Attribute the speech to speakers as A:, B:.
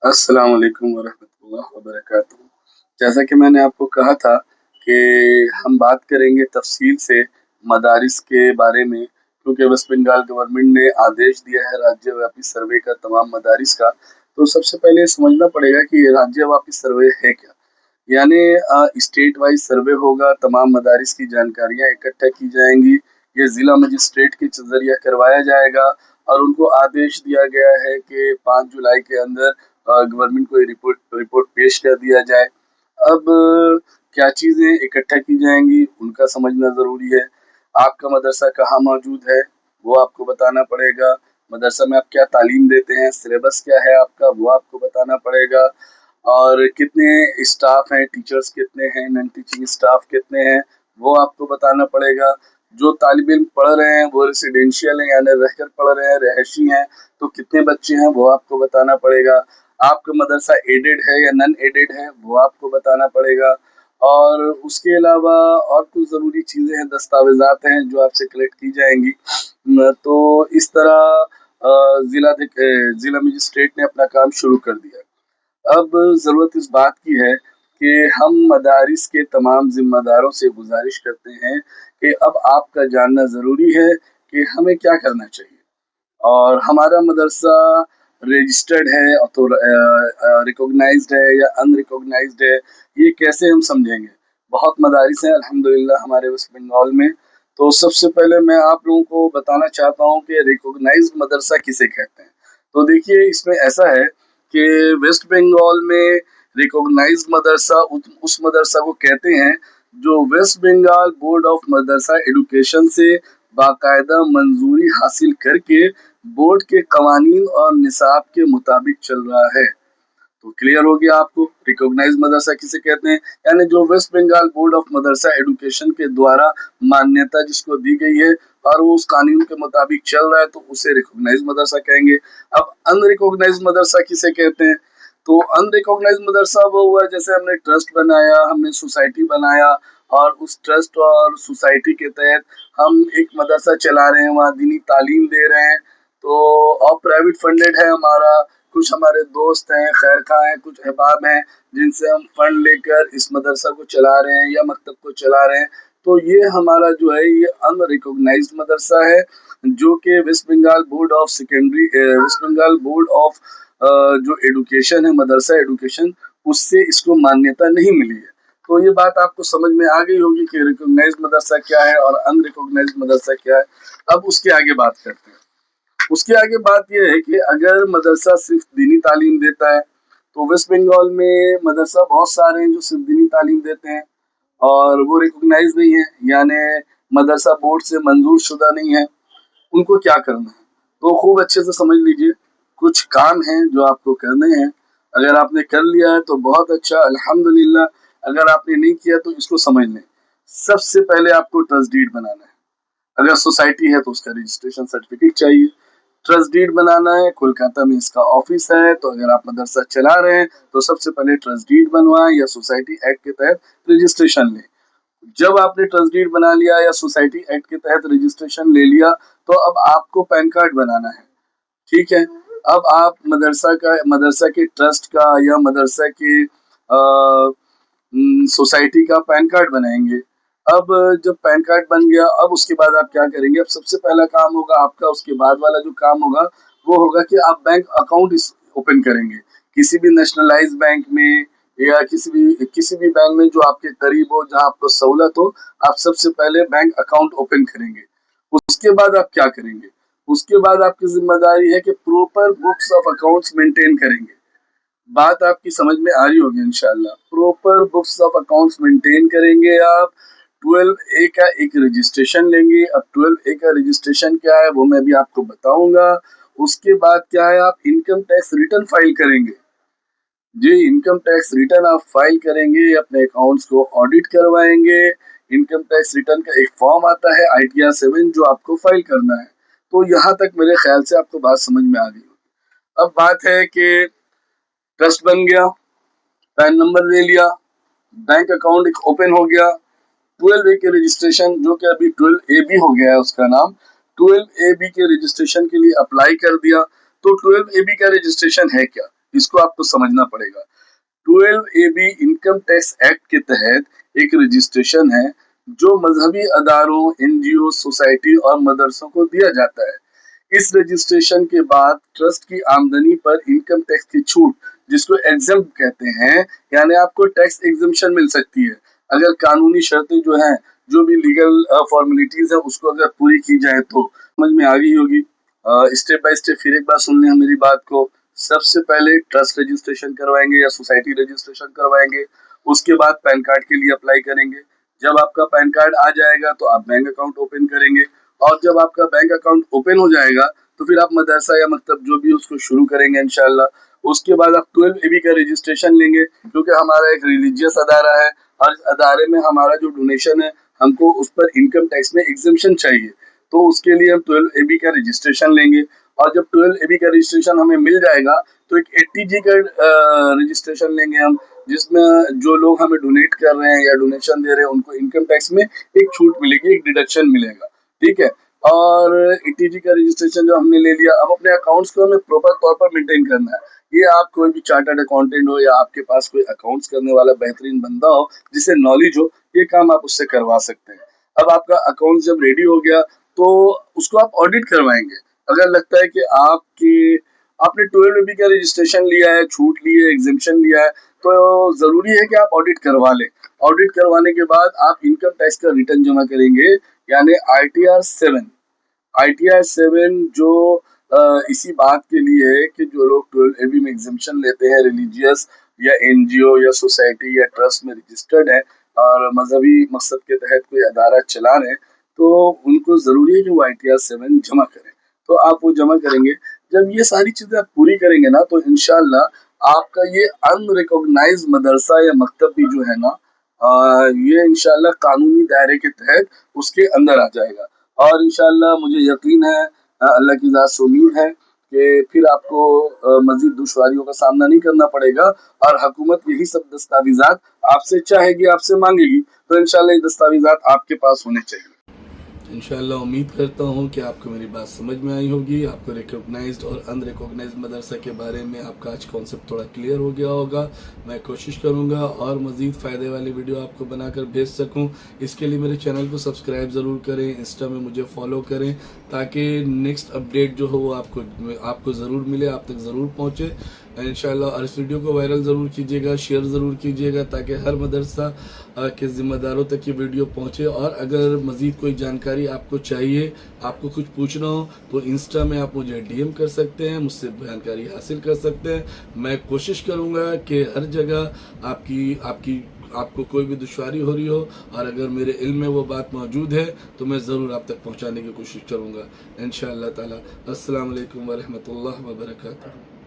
A: अस्सलाम वालेकुम वरहमतुल्लाह वबरकातुहू। जैसा कि मैंने आपको कहा था कि हम बात करेंगे तफ़सील से मदारिस के बारे में, क्योंकि वेस्ट बंगाल गवर्नमेंट ने आदेश दिया है राज्यव्यापी सर्वे का तमाम मदारिस का। तो सबसे पहले समझना पड़ेगा कि ये राज्यव्यापी सर्वे है क्या? यानी स्टेट वाइज़ सर्वे होगा, तमाम मदारिस की जानकारियाँ इकट्ठा की जाएँगी, ये ज़िला मजिस्ट्रेट के ज़रिए करवाया जाएगा और उनको आदेश दिया गया है कि 5 जुलाई के अंदर गवर्नमेंट को ये रिपोर्ट रिपोर्ट पेश कर दिया जाए। अब क्या चीज़ें इकट्ठा की जाएँगी, उनका समझना ज़रूरी है। आपका मदरसा कहाँ मौजूद है, वो आपको बताना पड़ेगा। मदरसा में आप क्या तालीम देते हैं, सिलेबस क्या है आपका, वो आपको बताना पड़ेगा। और कितने स्टाफ हैं, टीचर्स कितने हैं, नॉन टीचिंग स्टाफ कितने हैं, वो आपको बताना पड़ेगा। जो तालिब-इल्म पढ़ रहे हैं, वो रेसिडेंशियल हैं यानी रहकर पढ़ रहे हैं, रिहायशी हैं, तो कितने बच्चे हैं, वो आपको बताना पड़ेगा। आपका मदरसा एडेड है या नॉन एडेड है, वो आपको बताना पड़ेगा। और उसके अलावा और कुछ ज़रूरी चीज़ें हैं, दस्तावेज़ात हैं, जो आपसे कलेक्ट की जाएँगी। तो इस तरह ज़िला मजिस्ट्रेट ने अपना काम शुरू कर दिया। अब ज़रूरत इस बात की है कि हम मदारिस के तमाम ज़िम्मेदारों से गुज़ारिश करते हैं कि अब आपका जानना ज़रूरी है कि हमें क्या करना चाहिए। और हमारा मदरसा रजिस्टर्ड है तो रिकॉग्नाइज्ड है या अनरिकॉग्नाइज्ड है, ये कैसे हम समझेंगे? बहुत मदारिस हैं अल्हम्दुलिल्लाह हमारे वेस्ट बंगाल में। तो सबसे पहले मैं आप लोगों को बताना चाहता हूँ कि रिकॉग्नाइज्ड मदरसा किसे कहते हैं। तो देखिए इसमें ऐसा है कि वेस्ट बंगाल में रिकॉग्नाइज्ड मदरसा उस मदरसा को कहते हैं जो West Bengal Board of Madrasah Education से बाकायदा मंजूरी हासिल करके बोर्ड के कवानीन और निसाब के मुताबिक चल रहा है। तो क्लियर हो गया आपको रिकॉग्नाइज मदरसा किसे कहते हैं, यानी जो West Bengal Board of Madrasah Education के द्वारा मान्यता जिसको दी गई है और वो उस कानून के मुताबिक चल रहा है, तो उसे रिकॉग्नाइज मदरसा कहेंगे। अब अनरिकॉग्नाइज मदरसा किसे कहते हैं? तो अनरिकॉग्नाइज मदरसा वो हुआ जैसे हमने ट्रस्ट बनाया, हमने सोसाइटी बनाया और उस ट्रस्ट और सोसाइटी के तहत हम एक मदरसा चला रहे हैं, वहाँ दीनी तालीम दे रहे हैं। तो और प्राइवेट फंडेड है हमारा, कुछ हमारे दोस्त हैं, खैरखा हैं, कुछ अहबाब हैं, जिनसे हम फंड लेकर इस मदरसा को चला रहे हैं या मकतब को चला रहे हैं। तो ये हमारा जो है ये अनरिकॉग्नाइज्ड मदरसा है, जो कि West Bengal Board of West Bengal Board of जो एजुकेशन है, मदरसा एजुकेशन, उससे इसको मान्यता नहीं मिली है। तो ये बात आपको समझ में आ गई होगी कि रिकॉग्नाइज्ड मदरसा क्या है और अनरिकॉग्नाइज्ड मदरसा क्या है। अब उसके आगे बात करते हैं। उसके आगे बात यह है कि अगर मदरसा सिर्फ दीनी तालीम देता है, तो वेस्ट बंगाल में मदरसा बहुत सारे हैं जो सिर्फ दीनी तालीम देते हैं और वो रिकॉग्नाइज नहीं है, यानी मदरसा बोर्ड से मंजूर शुदा नहीं है। उनको क्या करना है, तो खूब अच्छे से समझ लीजिए। कुछ काम हैं जो आपको करने हैं, अगर आपने कर लिया है तो बहुत अच्छा, अल्हम्दुलिल्लाह। अगर आपने नहीं किया तो इसको समझ लें। सबसे पहले आपको ट्रस्ट डीड बनाना है। अगर सोसाइटी है तो उसका रजिस्ट्रेशन सर्टिफिकेट चाहिए। ट्रस्ट डीड बनाना है, कोलकाता में इसका ऑफिस है। तो अगर आप मदरसा चला रहे हैं तो सबसे पहले ट्रस्ट डीड बनवाएं या सोसाइटी एक्ट के तहत रजिस्ट्रेशन लें। जब आपने ट्रस्ट डीड बना लिया या सोसाइटी एक्ट के तहत रजिस्ट्रेशन ले लिया, तो अब आपको पैन कार्ड बनाना है। ठीक है, अब आप मदरसा के ट्रस्ट का या मदरसा के सोसाइटी का पैन कार्ड बनाएंगे। अब जब पैन कार्ड बन गया, अब उसके बाद आप क्या करेंगे? अब सबसे पहला काम होगा आपका, उसके बाद वाला जो काम होगा वो होगा कि आप बैंक अकाउंट ओपन करेंगे किसी भी नेशनलाइज बैंक में या किसी भी बैंक में जो आपके करीब हो, जहां आपको सहूलत हो। आप सबसे पहले बैंक अकाउंट ओपन करेंगे। उसके बाद आप क्या करेंगे? उसके बाद आपकी जिम्मेदारी है कि proper books of accounts maintain करेंगे। बात आपकी समझ में आ रही होगी इंशाल्लाह। Proper books of accounts maintain करेंगे आप। 12A का एक रजिस्ट्रेशन लेंगे। अब 12A का रजिस्ट्रेशन क्या है वो मैं भी आपको बताऊंगा। उसके बाद क्या है, आप इनकम टैक्स रिटर्न फाइल करेंगे। जी, इनकम टैक्स रिटर्न आप फाइल करेंगे, अपने अकाउंट्स को ऑडिट करवाएंगे। इनकम टैक्स रिटर्न का एक फॉर्म आता है ITR 7 जो आपको फाइल करना है। तो यहाँ तक मेरे ख्याल से आपको बात समझ में आ गई होगी। अब बात है कि ट्रस्ट बन गया, पैन नंबर ले लिया, बैंक अकाउंट एक ओपन हो गया। 12A के रजिस्ट्रेशन, जो कि अभी 12AB हो गया है उसका नाम, 12AB के रजिस्ट्रेशन के लिए अप्लाई कर दिया। तो 12AB का रजिस्ट्रेशन है क्या? इसको आपको समझना पड़ेगा। 12AB इनकम टैक्स एक्ट के तहत एक रजिस्ट्रेशन है जो मजहबी अदारों, एनजीओ, सोसाइटी और मदरसों को दिया जाता है। इस रजिस्ट्रेशन के बाद ट्रस्ट की आमदनी पर इनकम टैक्स की छूट, जिसको एग्जम्प्ट कहते हैं, यानी आपको टैक्स एग्जम्पशन मिल सकती है अगर कानूनी शर्तें जो हैं, जो भी लीगल फॉर्मेलिटीज है, उसको अगर पूरी की जाए तो। समझ में आ गई होगी। स्टेप बाय स्टेप फिर एक बार सुन लें मेरी बात को। सबसे पहले ट्रस्ट रजिस्ट्रेशन करवाएंगे या सोसाइटी रजिस्ट्रेशन करवाएंगे, उसके बाद पैन कार्ड के लिए अप्लाई करेंगे। जब आपका पैन कार्ड आ जाएगा तो आप बैंक अकाउंट ओपन करेंगे, और जब आपका बैंक अकाउंट ओपन हो जाएगा तो फिर आप मदरसा या मकतब जो भी उसको शुरू करेंगे इंशाल्लाह। उसके बाद आप 12AB का रजिस्ट्रेशन लेंगे, क्योंकि हमारा एक रिलीजियस अदारा है और इस अदारे में हमारा जो डोनेशन है, हमको उस पर इनकम टैक्स में एग्जम्पशन चाहिए, तो उसके लिए हम 12AB का रजिस्ट्रेशन लेंगे। और जब 12AB का रजिस्ट्रेशन हमें मिल जाएगा तो एक 80G का रजिस्ट्रेशन लेंगे हम, जिसमें जो लोग हमें डोनेट कर रहे हैं या डोनेशन दे रहे हैं उनको इनकम टैक्स में एक छूट मिलेगी, एक डिडक्शन मिलेगा, ठीक है। और 80G का रजिस्ट्रेशन जो हमने ले लिया, अब अपने अकाउंट्स को हमें प्रॉपर तौर पर मेंटेन करना है। ये आप कोई भी चार्टर्ड अकाउंटेंट हो या आपके पास कोई अकाउंट्स करने वाला बेहतरीन बंदा हो जिसे नॉलेज हो, ये काम आप उससे करवा सकते हैं। अब आपका अकाउंट जब रेडी हो गया तो उसको आप ऑडिट करवाएंगे। अगर लगता है कि आपने 12AB का रजिस्ट्रेशन लिया है, छूट ली है, एग्जेम्पशन लिया है, तो जरूरी है कि आप ऑडिट करवा लें। ऑडिट करवाने के बाद आप इनकम टैक्स का रिटर्न जमा करेंगे, यानी ITR 7 जो इसी बात के लिए है कि जो लोग 12AB में एग्जेम्पशन लेते हैं, रिलीजियस या एनजीओ या सोसाइटी या ट्रस्ट में रजिस्टर्ड है और मजहबी मकसद के तहत कोई अदारा चला रहे हैं, तो उनको जरूरी है कि वो ITR 7 जमा करें। तो आप वो जमा करेंगे। जब ये सारी चीजें आप पूरी करेंगे ना, तो इंशाल्लाह आपका ये अनरिकॉग्नाइज मदरसा या मकतब भी जो है ना, ये इंशाल्लाह कानूनी दायरे के तहत उसके अंदर आ जाएगा। और इंशाल्लाह मुझे यकीन है, अल्लाह की ज़ात से उम्मीद है कि फिर आपको मजीद दुश्वारियों का सामना नहीं करना पड़ेगा, और हुकूमत यही सब दस्तावेजात आपसे चाहेगी, आपसे मांगेगी, तो इंशाल्लाह ये दस्तावेजात आपके पास होने चाहिए। इंशाल्लाह उम्मीद करता हूँ कि आपको मेरी बात समझ में आई होगी। आपको रिकॉग्नाइज्ड और अनरिकॉग्नाइज्ड मदरसा के बारे में आपका आज कॉन्सेप्ट थोड़ा क्लियर हो गया होगा। मैं कोशिश करूँगा और मज़ीद फ़ायदे वाली वीडियो आपको बनाकर भेज सकूँ। इसके लिए मेरे चैनल को सब्सक्राइब ज़रूर करें, इंस्टा में मुझे फॉलो करें, ताकि नेक्स्ट अपडेट जो हो वो आपको ज़रूर मिले, आप तक ज़रूर पहुँचे इंशाल्लाह। और इस वीडियो को वायरल ज़रूर कीजिएगा, शेयर ज़रूर कीजिएगा, ताकि हर मदरसा के ज़िम्मेदारों तक ये वीडियो पहुँचे। और अगर मज़ीद कोई जानकारी आपको चाहिए, आपको कुछ पूछना हो, तो इंस्टा में आप मुझे DM कर सकते हैं, मुझसे जानकारी हासिल कर सकते हैं। मैं कोशिश करूँगा कि हर जगह आपको कोई भी दुश्वारी हो रही हो, और अगर मेरे इल्म में वो बात मौजूद है तो मैं ज़रूर आप तक पहुँचाने की कोशिश करूँगा इंशाअल्लाह ताला। अस्सलाम वालेकुम व रहमतुल्लाह व बरकातहू।